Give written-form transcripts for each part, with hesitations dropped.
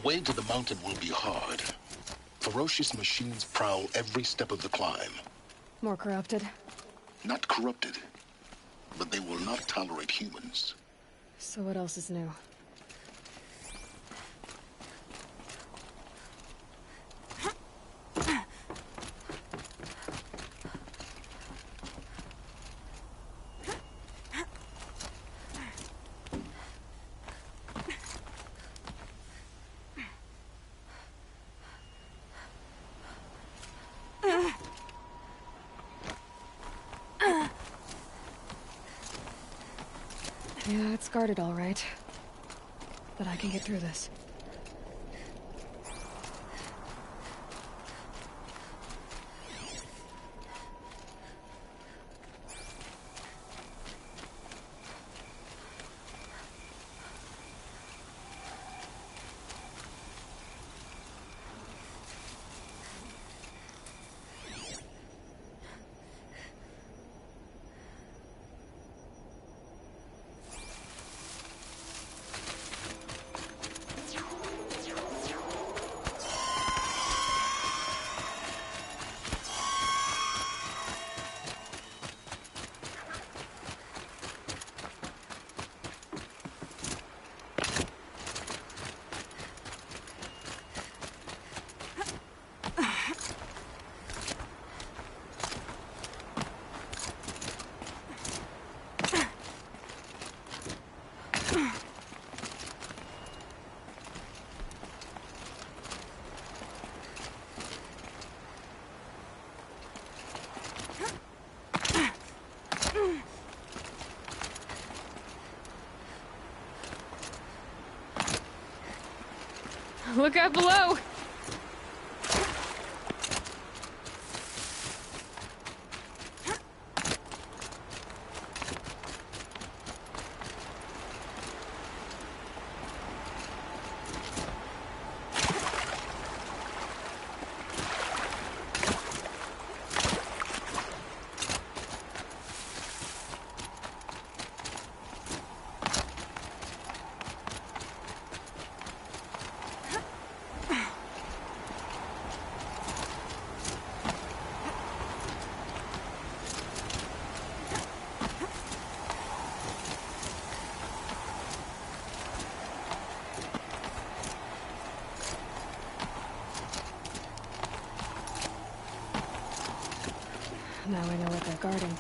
way to the mountain will be hard. Ferocious machines prowl every step of the climb. More corrupted? Not corrupted, but they will not tolerate humans. So what else is new? Yeah, it's guarded all right. But I can get through this. Look out below! Now I know what they're guarding.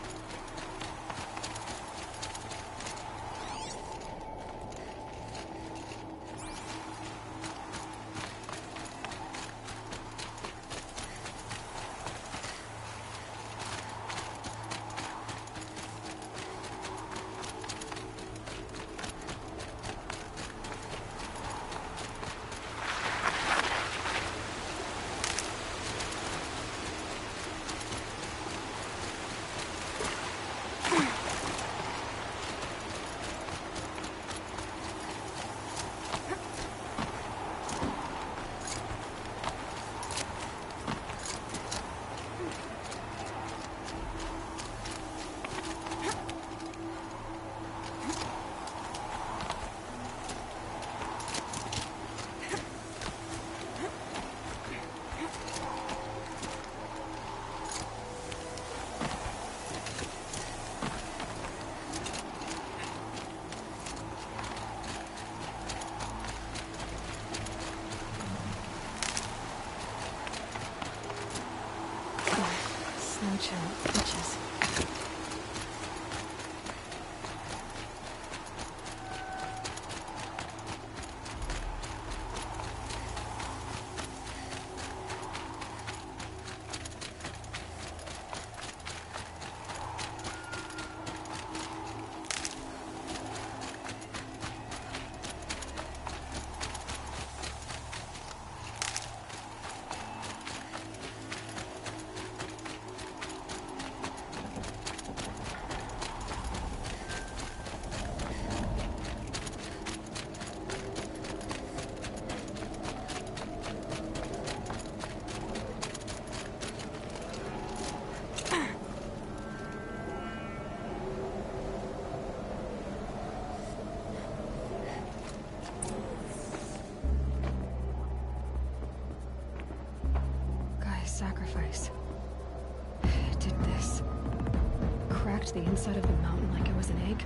cracked the inside of the mountain like it was an egg?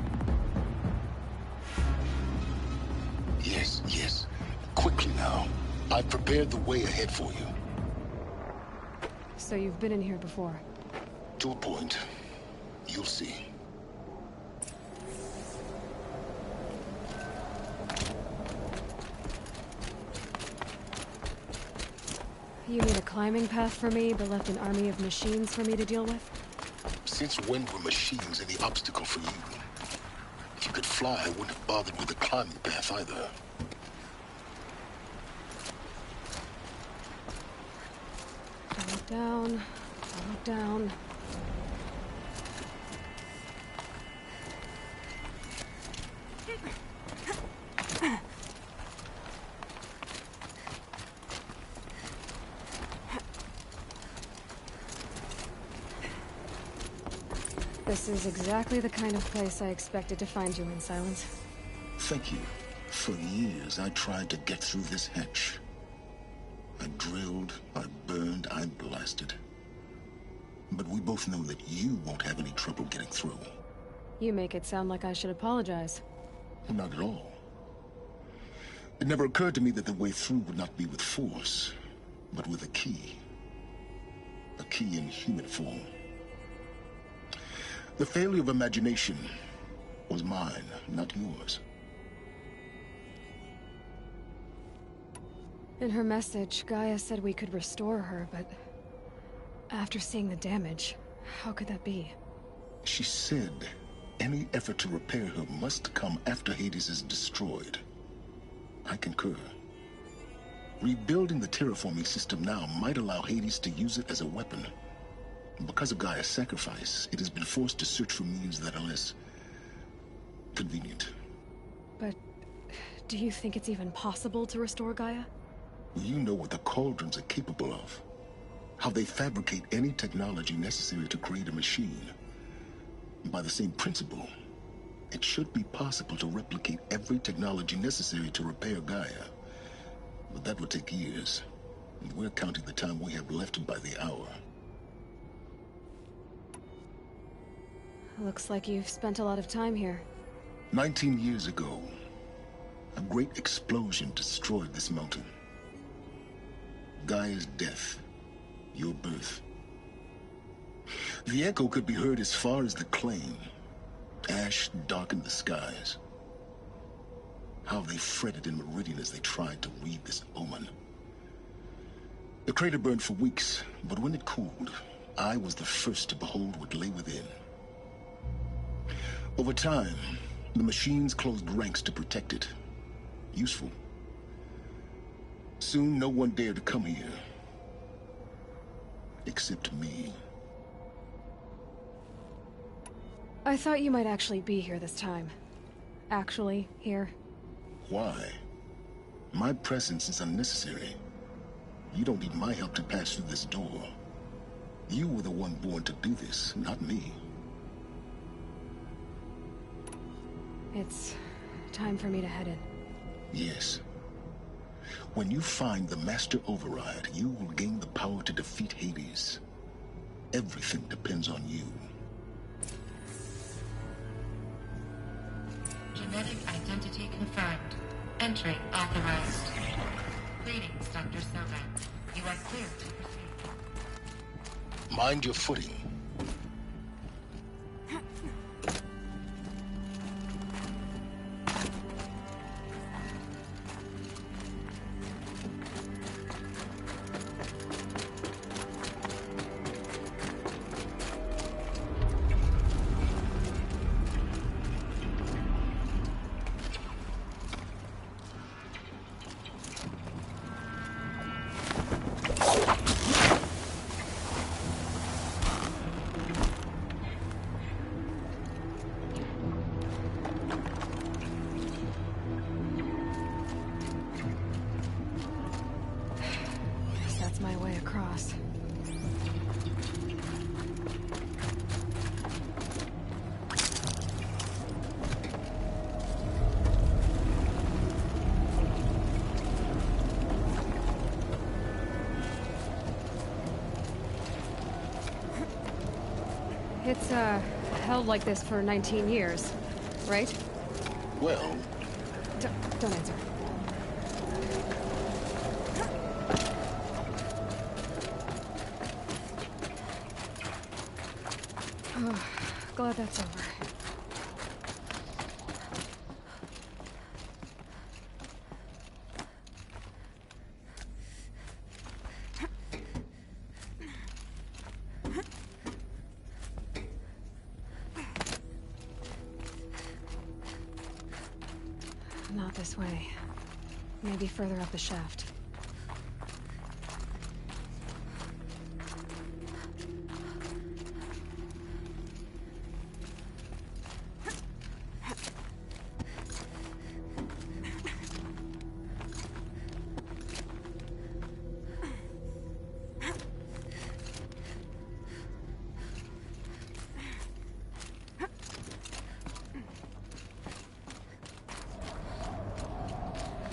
Yes, yes. Quickly now. I've prepared the way ahead for you. So you've been in here before? To a point. You'll see. You made a climbing path for me, but left an army of machines for me to deal with? Since when were machines any obstacle for you? If you could fly, I wouldn't have bothered with the climbing path either. Follow down. This is exactly the kind of place I expected to find you in, Silence. Thank you. For years, I tried to get through this hatch. I drilled, I burned, I blasted. But we both know that you won't have any trouble getting through. You make it sound like I should apologize. Not at all. It never occurred to me that the way through would not be with force, but with a key. A key in human form. The failure of imagination was mine, not yours. In her message, Gaia said we could restore her, but after seeing the damage, how could that be? She said any effort to repair her must come after Hades is destroyed. I concur. Rebuilding the terraforming system now might allow Hades to use it as a weapon. Because of Gaia's sacrifice, it has been forced to search for means that are less convenient. But do you think it's even possible to restore Gaia? You know what the Cauldrons are capable of. How they fabricate any technology necessary to create a machine. By the same principle, it should be possible to replicate every technology necessary to repair Gaia. But that would take years, and we're counting the time we have left by the hour. Looks like you've spent a lot of time here. 19 years ago, a great explosion destroyed this mountain. Gaia's death, your birth. The echo could be heard as far as the claim. Ash darkened the skies. How they fretted in Meridian as they tried to read this omen. The crater burned for weeks, but when it cooled, I was the first to behold what lay within. Over time, the machines closed ranks to protect it. Useful. Soon, no one dared to come here. Except me. I thought you might actually be here this time. Actually, here. Why? My presence is unnecessary. You don't need my help to pass through this door. You were the one born to do this, not me. It's time for me to head in. Yes. When you find the Master Override, you will gain the power to defeat Hades. Everything depends on you. Genetic identity confirmed. Entry authorized. Greetings, Dr. Soga. You are clear to proceed. Mind your footing. My way across. It's held like this for 19 years, right? Well, Don't answer. Oh, glad that's over. Not this way. Maybe further up the shaft.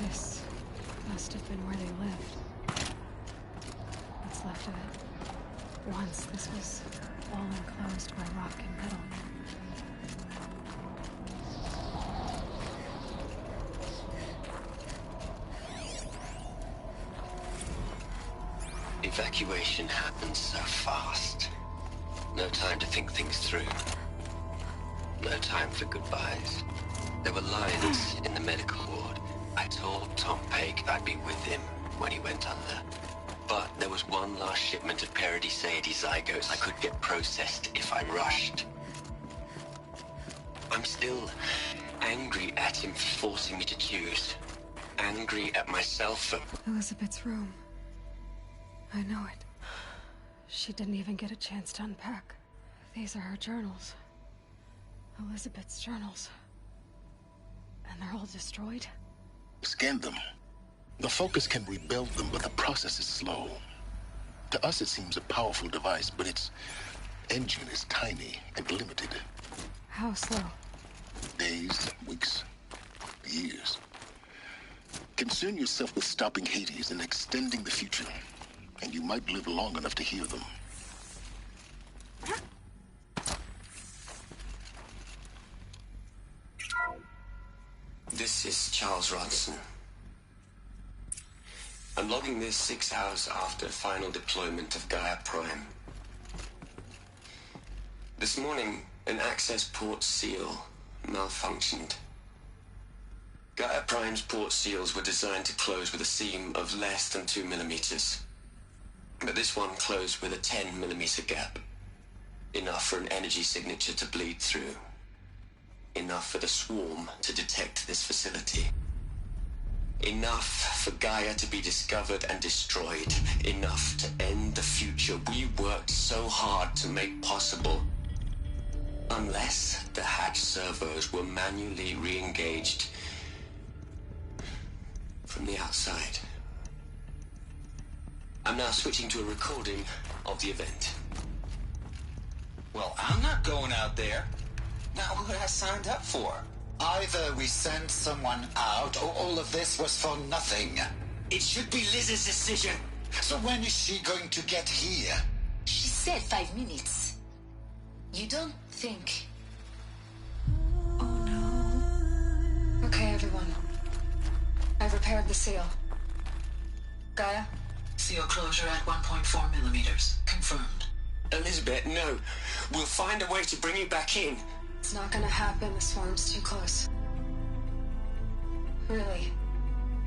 This must have been where they lived. What's left of it. Once this was all enclosed by rock and metal. Evacuation happened so fast. No time to think things through. No time for goodbyes. There were lines in the medical ward. I told Tom Pake I'd be with him when he went under. But there was one last shipment of Paradiseidae zygotes I could get processed if I rushed. I'm still angry at him for forcing me to choose. Angry at myself for... Elizabeth's room. I know it. She didn't even get a chance to unpack. These are her journals. Elizabeth's journals. And they're all destroyed? scan them. The Focus can rebuild them, but the process is slow. To us, it seems a powerful device, but its engine is tiny and limited. How slow? Days, weeks, years. Concern yourself with stopping Hades and extending the future, and you might live long enough to hear them. This is Charles Ronson. I'm logging this 6 hours after final deployment of Gaia Prime. This morning, an access port seal malfunctioned. Gaia Prime's port seals were designed to close with a seam of less than 2 millimeters. But this one closed with a 10 millimeter gap. Enough for an energy signature to bleed through. Enough for the swarm to detect this facility. Enough for Gaia to be discovered and destroyed. Enough to end the future we worked so hard to make possible. Unless the hatch servos were manually re-engaged from the outside. I'm now switching to a recording of the event. Well, I'm not going out there. Not what I signed up for. Either we send someone out, or all of this was for nothing. It should be Liz's decision. So when is she going to get here? She said 5 minutes. You don't think... Oh no. Okay, everyone. I've repaired the seal. Gaia? Seal closure at 1.4 millimeters. Confirmed. Elizabeth, no. We'll find a way to bring you back in. It's not gonna happen. The swarm's too close. Really.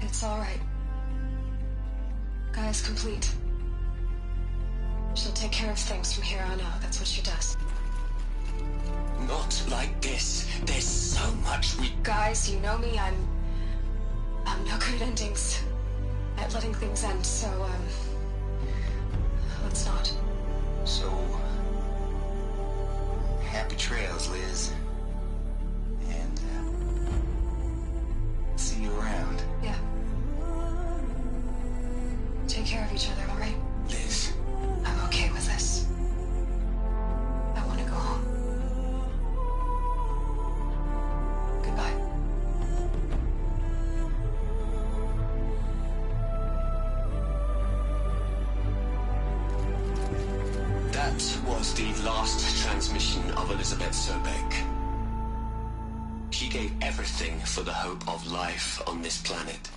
It's alright. Gaia's complete. She'll take care of things from here on out. That's what she does. Not like this. There's so much we... Guys, you know me. I'm no good at endings. At letting things end, so, let's not. So... happy trails, Liz. And, see you around. Yeah. Take care of each other, alright? Liz. I'm okay with this. I want to go home. Goodbye. That was the last transmission mission of Elizabeth Sobek. She gave everything for the hope of life on this planet.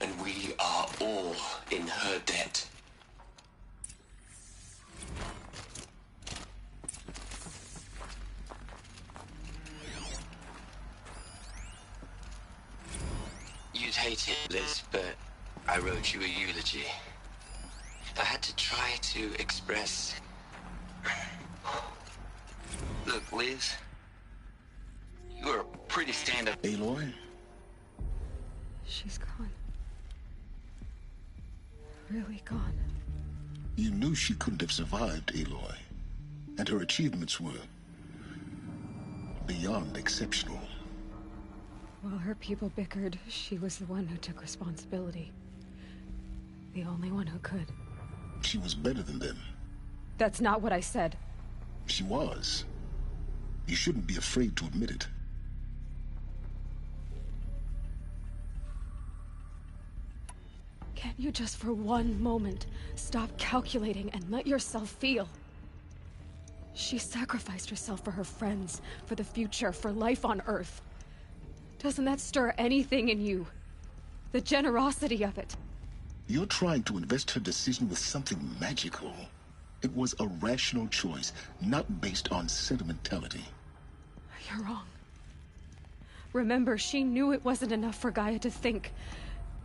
And we are all in her debt. You'd hate it, Liz, but I wrote you a eulogy. I had to try to express... Look, Liz, you were a pretty stand-up... Aloy? She's gone. Really gone. You knew she couldn't have survived, Aloy. And her achievements were beyond exceptional. While her people bickered, she was the one who took responsibility. The only one who could. She was better than them. That's not what I said. She was. You shouldn't be afraid to admit it. Can't you just for one moment stop calculating and let yourself feel? She sacrificed herself for her friends, for the future, for life on Earth. Doesn't that stir anything in you? The generosity of it. You're trying to invest her decision with something magical. It was a rational choice, not based on sentimentality. You're wrong. Remember, she knew it wasn't enough for Gaia to think.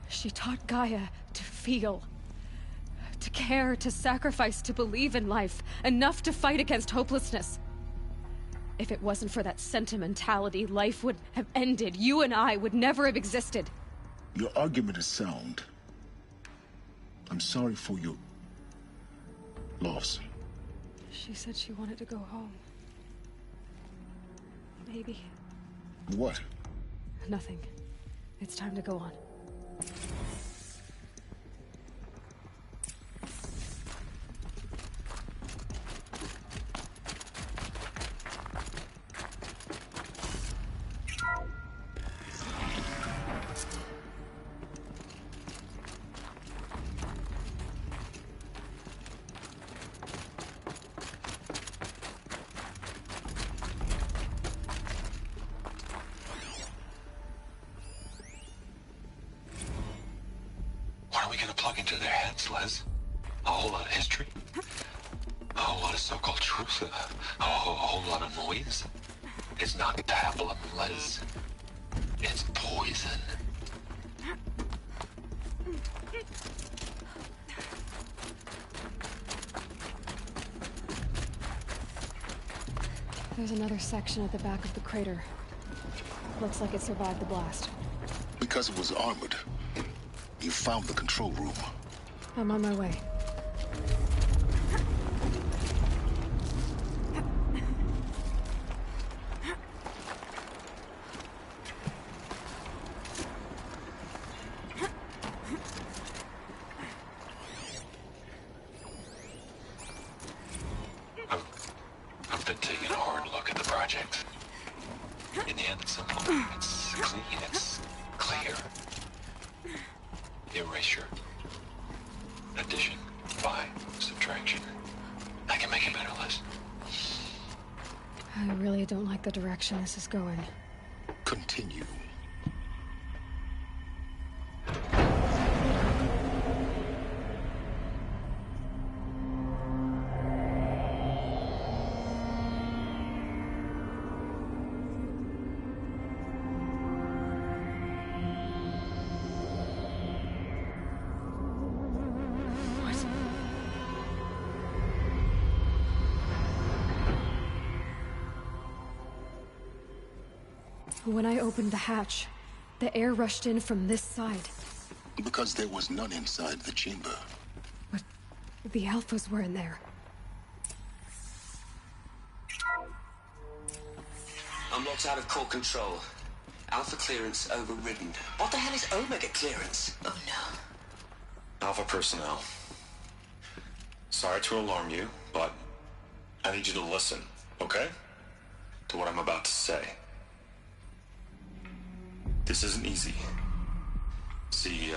She taught Gaia to feel. To care, to sacrifice, to believe in life. Enough to fight against hopelessness. If it wasn't for that sentimentality, life would have ended. You and I would never have existed. Your argument is sound. I'm sorry for your loss. She said she wanted to go home. Maybe. What? Nothing. It's time to go on. What are we gonna plug into their heads, Les? A whole lot of history? A whole lot of so-called truth? A whole lot of noise? It's not tabulum, Les. It's poison. There's another section at the back of the crater. Looks like it survived the blast. Because it was armored. You found the control room. I'm on my way. I've been taking a hard look at the project. In the end, it's simple. It's clean. It's clear. Erasure. Addition. By. Subtraction. I can make it better, Liz. I really don't like the direction this is going. Continue. When I opened the hatch, the air rushed in from this side. Because there was none inside the chamber. But the Alphas were in there. Unlocked out of core control. Alpha clearance overridden. What the hell is Omega clearance? Oh no. Alpha personnel. Sorry to alarm you, but I need you to listen, okay? To what I'm about to say. This isn't easy. See,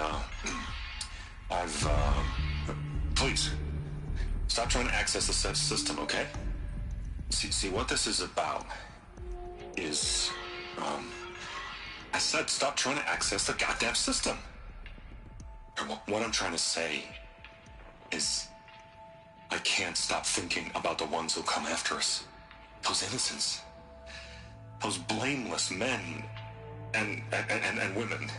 please, stop trying to access the system, okay? See what this is about is, I said stop trying to access the goddamn system. And what I'm trying to say is, I can't stop thinking about the ones who come after us. Those innocents. Those blameless men and women.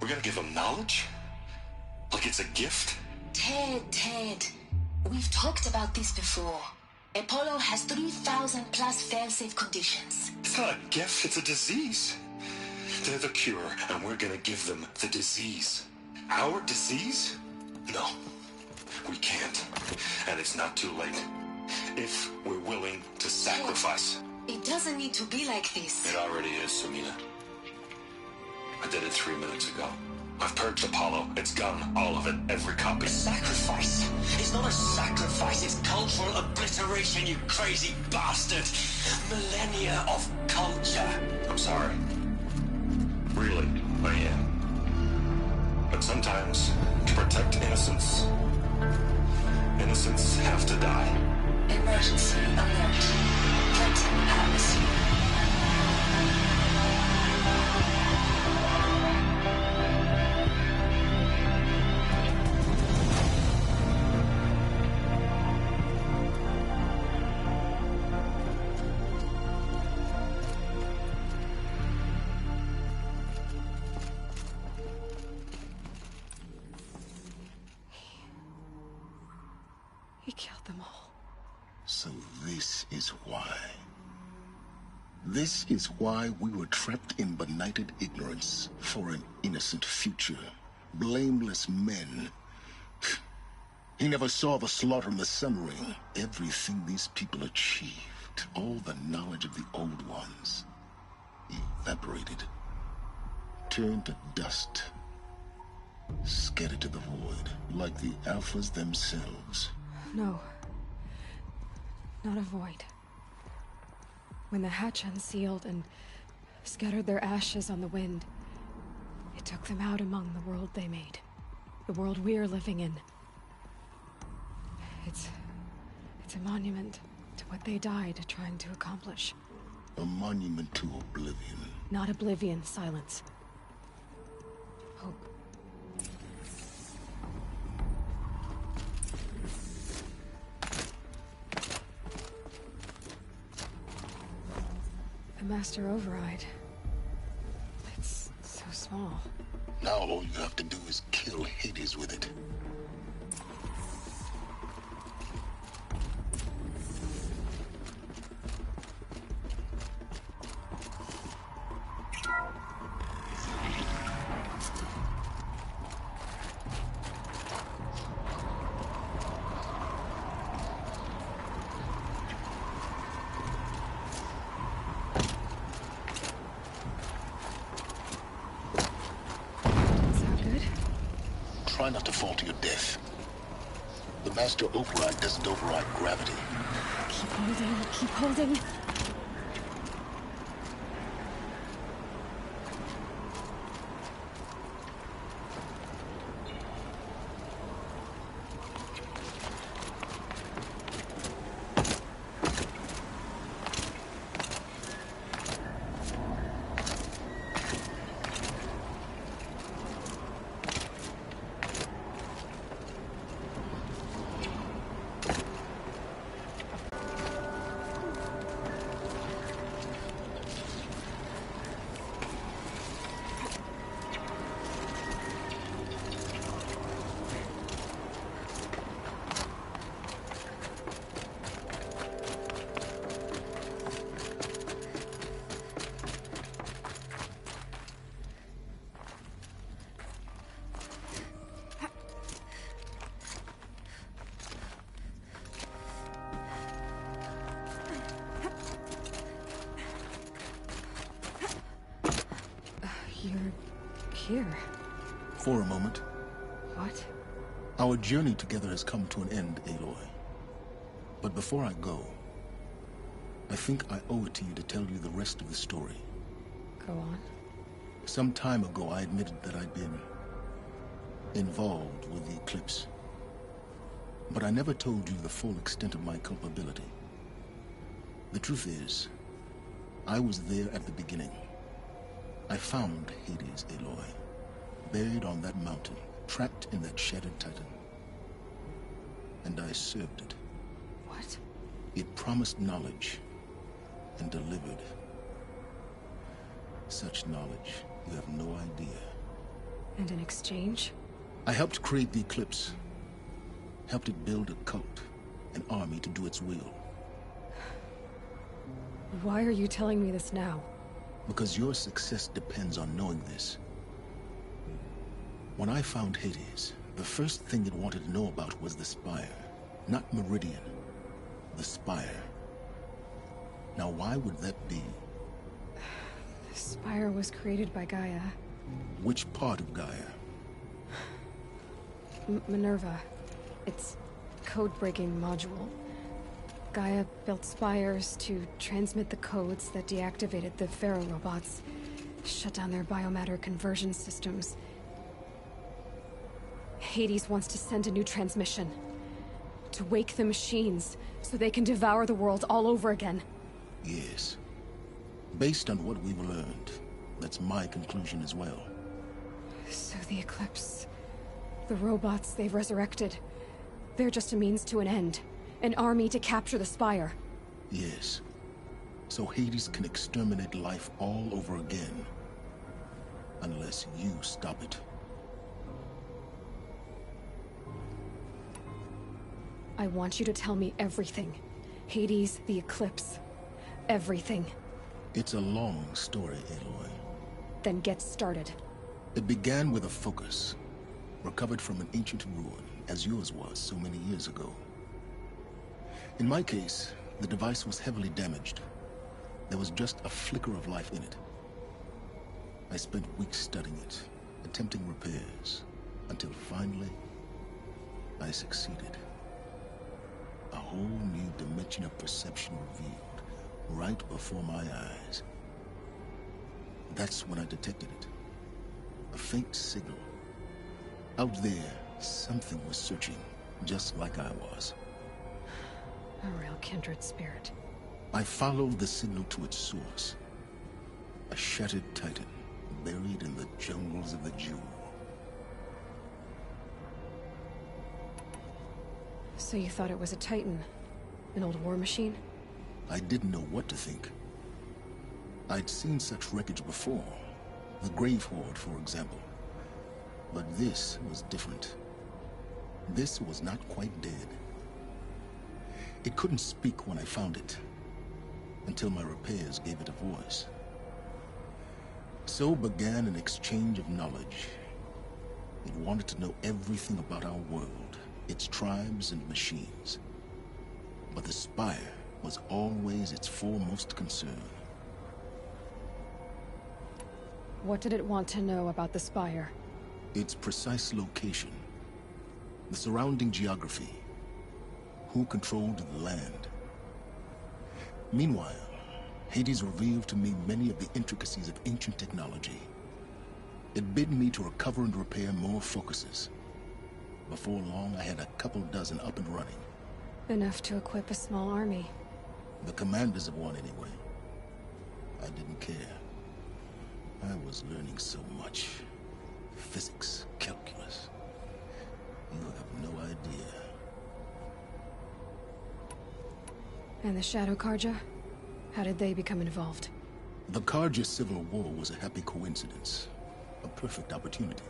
We're gonna give them knowledge? Like it's a gift? Ted, we've talked about this before. Apollo has 3,000 plus fail-safe conditions. It's not a gift, it's a disease. They're the cure, and we're gonna give them the disease. Our disease? No, we can't. And it's not too late. If we're willing to sacrifice. It doesn't need to be like this. It already is, Sumina. I did it 3 minutes ago. I've purged Apollo. It's gone. All of it. Every copy. Sacrifice? It's not a sacrifice. It's cultural obliteration, you crazy bastard. Millennia of culture. I'm sorry. Really, I am. But sometimes, to protect innocence, innocents have to die. Emergency alert. Threatened atmosphere. He killed them all. So this is why. This is why we were trapped in benighted ignorance for an innocent future. Blameless men. He never saw the slaughter in the Sun Ring. Everything these people achieved, all the knowledge of the old ones, evaporated, turned to dust, scattered to the void, like the Alphas themselves. No. Not a void. When the hatch unsealed and scattered their ashes on the wind, it took them out among the world they made. The world we're living in. It's a monument to what they died trying to accomplish. A monument to oblivion. Not oblivion, silence. Hope. The Master Override. It's so small. Now all you have to do is kill Hades with it. Try not to fall to your death. The Master Override doesn't override gravity. Keep holding, keep holding. You're here. For a moment. What? Our journey together has come to an end, Aloy. But before I go, I think I owe it to you to tell you the rest of the story. Go on. Some time ago, I admitted that I'd been involved with the eclipse. But I never told you the full extent of my culpability. The truth is, I was there at the beginning. I found Hades, Aloy, buried on that mountain, trapped in that shattered titan. And I served it. What? It promised knowledge and delivered. Such knowledge, you have no idea. And in exchange? I helped create the Eclipse. Helped it build a cult, an army to do its will. Why are you telling me this now? Because your success depends on knowing this. When I found Hades, the first thing it wanted to know about was the Spire. Not Meridian. The Spire. Now why would that be? The Spire was created by Gaia. Which part of Gaia? Minerva. It's code-breaking module. Gaia built spires to transmit the codes that deactivated the Pharaoh robots, shut down their biomatter conversion systems. Hades wants to send a new transmission. To wake the machines, so they can devour the world all over again. Yes. Based on what we've learned, that's my conclusion as well. So the Eclipse... the robots they've resurrected... they're just a means to an end. An army to capture the Spire. Yes. So Hades can exterminate life all over again. Unless you stop it. I want you to tell me everything. Hades, the Eclipse. Everything. It's a long story, Aloy. Then get started. It began with a focus. Recovered from an ancient ruin, as yours was so many years ago. In my case, the device was heavily damaged. There was just a flicker of life in it. I spent weeks studying it, attempting repairs, until finally, I succeeded. A whole new dimension of perception revealed, right before my eyes. That's when I detected it. A faint signal. Out there, something was searching, just like I was. A real kindred spirit. I followed the signal to its source. A shattered titan, buried in the jungles of the Jewel. So you thought it was a titan? An old war machine? I didn't know what to think. I'd seen such wreckage before. The Grave Horde, for example. But this was different. This was not quite dead. It couldn't speak when I found it, until my repairs gave it a voice. So began an exchange of knowledge. It wanted to know everything about our world, its tribes and machines. But the Spire was always its foremost concern. What did it want to know about the Spire? Its precise location, the surrounding geography, who controlled the land. Meanwhile, Hades revealed to me many of the intricacies of ancient technology. It bid me to recover and repair more focuses. Before long, I had a couple dozen up and running. Enough to equip a small army. The commanders of one, anyway. I didn't care. I was learning so much. Physics, calculus. You have no idea. And the Shadow Karja? How did they become involved? The Karja Civil War was a happy coincidence. A perfect opportunity.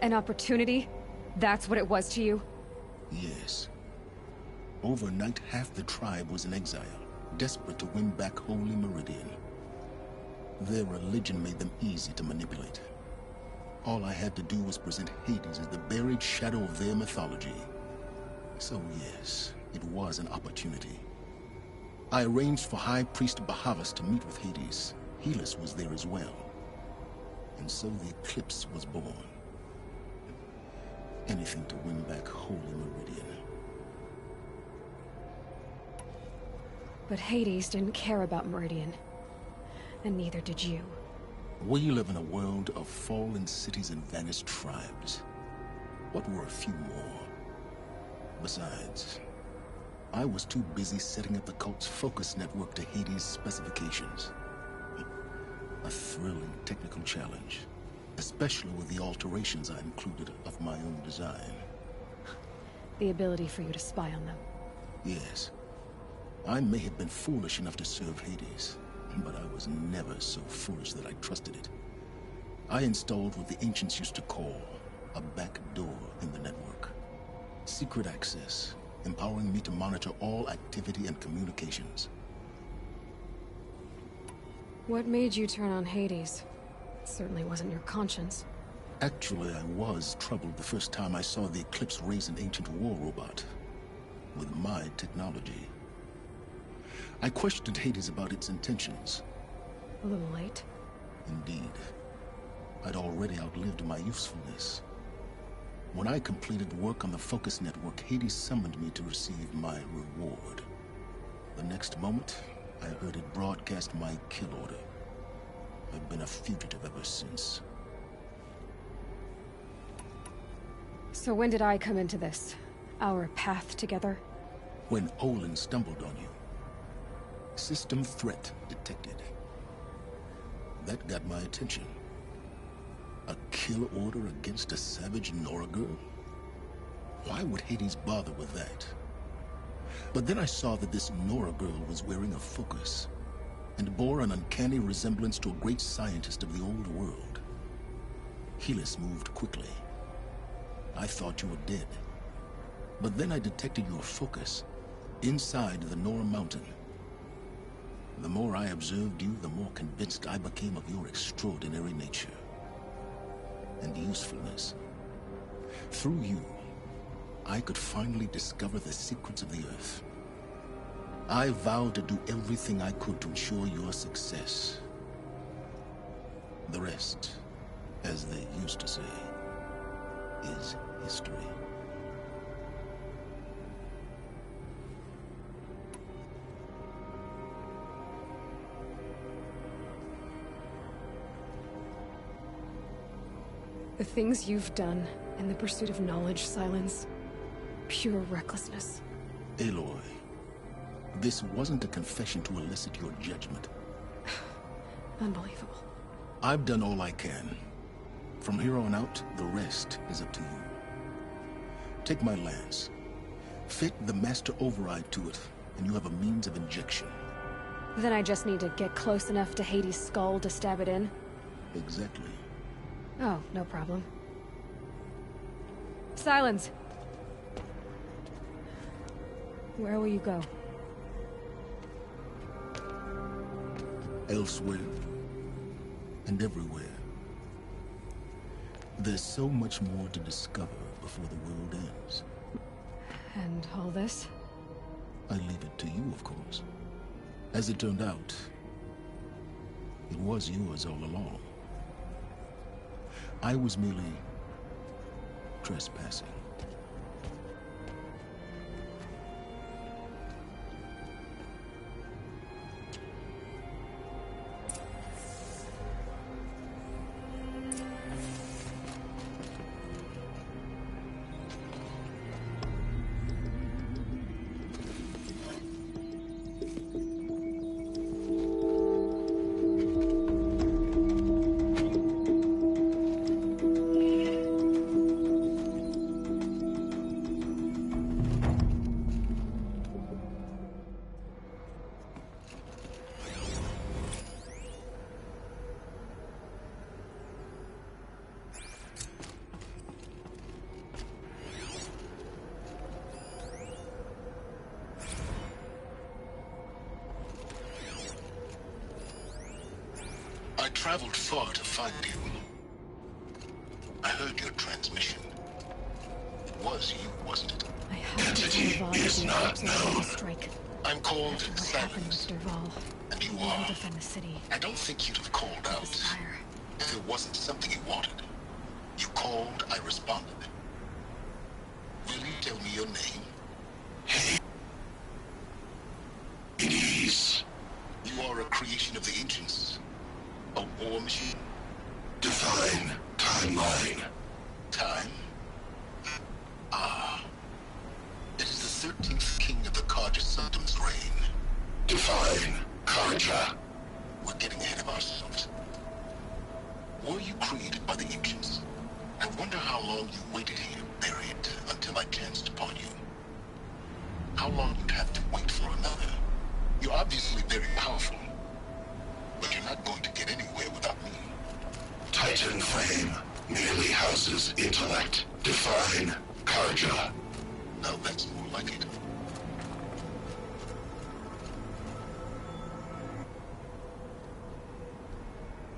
An opportunity? That's what it was to you? Yes. Overnight, half the tribe was in exile, desperate to win back Holy Meridian. Their religion made them easy to manipulate. All I had to do was present Hades as the buried shadow of their mythology. So yes, it was an opportunity. I arranged for High Priest Bahavas to meet with Hades. Helis was there as well. And so the Eclipse was born. Anything to win back Holy Meridian. But Hades didn't care about Meridian. And neither did you. We live in a world of fallen cities and vanished tribes. What were a few more? Besides, I was too busy setting up the cult's focus network to Hades' specifications. A thrilling technical challenge, especially with the alterations I included of my own design. The ability for you to spy on them. Yes. I may have been foolish enough to serve Hades, but I was never so foolish that I trusted it. I installed what the ancients used to call a back door in the network. Secret access, empowering me to monitor all activity and communications. What made you turn on Hades? It certainly wasn't your conscience. Actually, I was troubled the first time I saw the Eclipse raise an ancient war robot with my technology. I questioned Hades about its intentions. A little late. Indeed. I'd already outlived my usefulness. When I completed work on the Focus Network, Hades summoned me to receive my reward. The next moment, I heard it broadcast my kill order. I've been a fugitive ever since. So when did I come into this? Our path together? When Olin stumbled on you. System threat detected. That got my attention. A kill order against a savage Nora girl? Why would Hades bother with that? But then I saw that this Nora girl was wearing a focus, and bore an uncanny resemblance to a great scientist of the old world. Helis moved quickly. I thought you were dead. But then I detected your focus inside the Nora mountain. The more I observed you, the more convinced I became of your extraordinary nature and usefulness. Through you, I could finally discover the secrets of the Earth. I vowed to do everything I could to ensure your success. The rest, as they used to say, is history. The things you've done in the pursuit of knowledge, Silence. Pure recklessness. Aloy, this wasn't a confession to elicit your judgment. Unbelievable. I've done all I can. From here on out, the rest is up to you. Take my lance. Fit the master override to it, and you have a means of injection. Then I just need to get close enough to Hades' skull to stab it in? Exactly. Oh, no problem. Silence! Where will you go? Elsewhere. And everywhere. There's so much more to discover before the world ends. And all this? I leave it to you, of course. As it turned out, it was yours all along. I was merely trespassing. I traveled far to find you. I heard your transmission. It was you, wasn't it? I have to Dervahl is not known. Strike. I'm called After what happened with Silence. Dervahl, And you we will are. defend the city. I don't think you'd have called out This fire. if it wasn't something you wanted. You called, I responded. Will you tell me your name? Hades. You are a creation of the ancients. A war machine. Define timeline. Time? Ah. It is the 13th king of the Cosmos. symptoms reign. Define Karja. We're getting ahead of ourselves. Were you created by the ancients? I wonder how long you waited here, buried, until I chanced upon you. How long you'd have to wait for another. You're obviously very powerful, but you're not going to get anywhere without me. Titan Flame merely houses intellect. Define Karja. Now that's more like it.